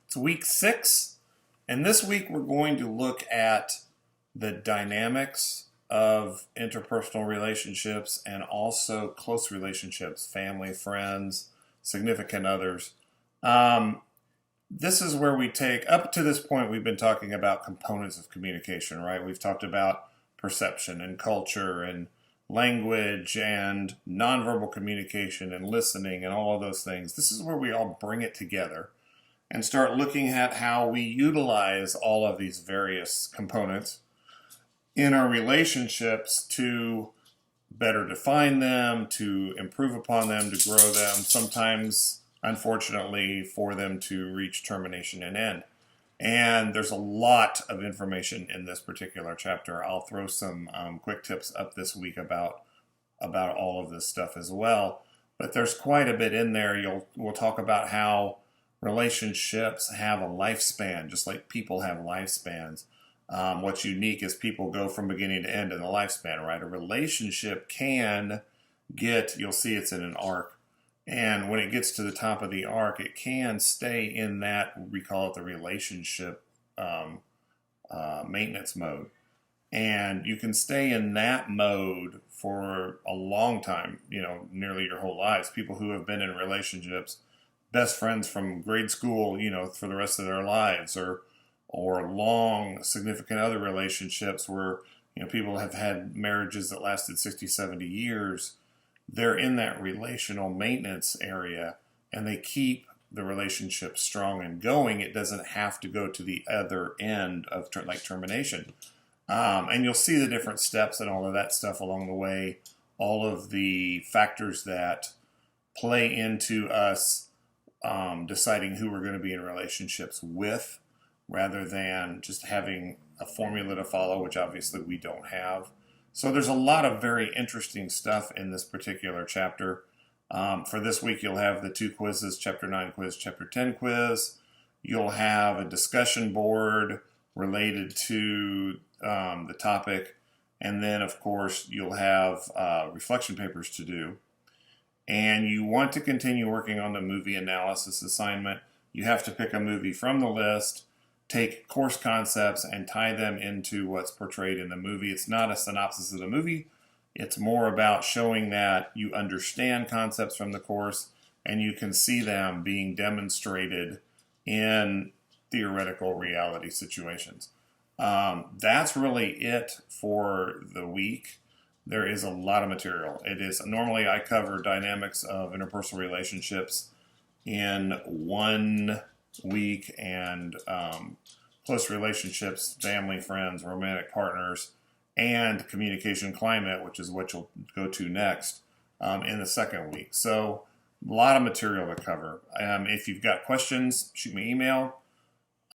It's week 6, and this week we're going to look at the dynamics of interpersonal relationships and also close relationships, family, friends, significant others. This is where we take, up to this point, we've been talking about components of communication, right? We've talked about perception and culture and language and nonverbal communication and listening and all of those things. This is where we all bring it together and start looking at how we utilize all of these various components in our relationships to better define them, to improve upon them, to grow them, sometimes, unfortunately, for them to reach termination and end. And there's a lot of information in this particular chapter. I'll throw some quick tips up this week about all of this stuff as well. But there's quite a bit in there. We'll talk about how relationships have a lifespan, just like people have lifespans. What's unique is people go from beginning to end in the lifespan, right? A relationship can get, you'll see it's in an arc, and when it gets to the top of the arc, it can stay in that, we call it the relationship maintenance mode. And you can stay in that mode for a long time, nearly your whole lives. People who have been in relationships, best friends from grade school, for the rest of their lives, or long significant other relationships where, people have had marriages that lasted 60, 70 years. They're in that relational maintenance area and they keep the relationship strong and going. It doesn't have to go to the other end of like termination. And you'll see the different steps and all of that stuff along the way, all of the factors that play into us deciding who we're going to be in relationships with, rather than just having a formula to follow, which obviously we don't have. So there's a lot of very interesting stuff in this particular chapter. For this week, you'll have the 2 quizzes, Chapter 9 quiz, Chapter 10 quiz. You'll have a discussion board related to the topic. And then, of course, you'll have reflection papers to do. And you want to continue working on the movie analysis assignment. You have to pick a movie from the list, take course concepts, and tie them into what's portrayed in the movie. It's not a synopsis of the movie. It's more about showing that you understand concepts from the course and you can see them being demonstrated in theoretical reality situations. That's really it for the week. There is a lot of material. Normally I cover dynamics of interpersonal relationships in 1 week, and close relationships, family, friends, romantic partners, and communication climate, which is what you'll go to next, in the 2nd week. So a lot of material to cover. If you've got questions, shoot me an email.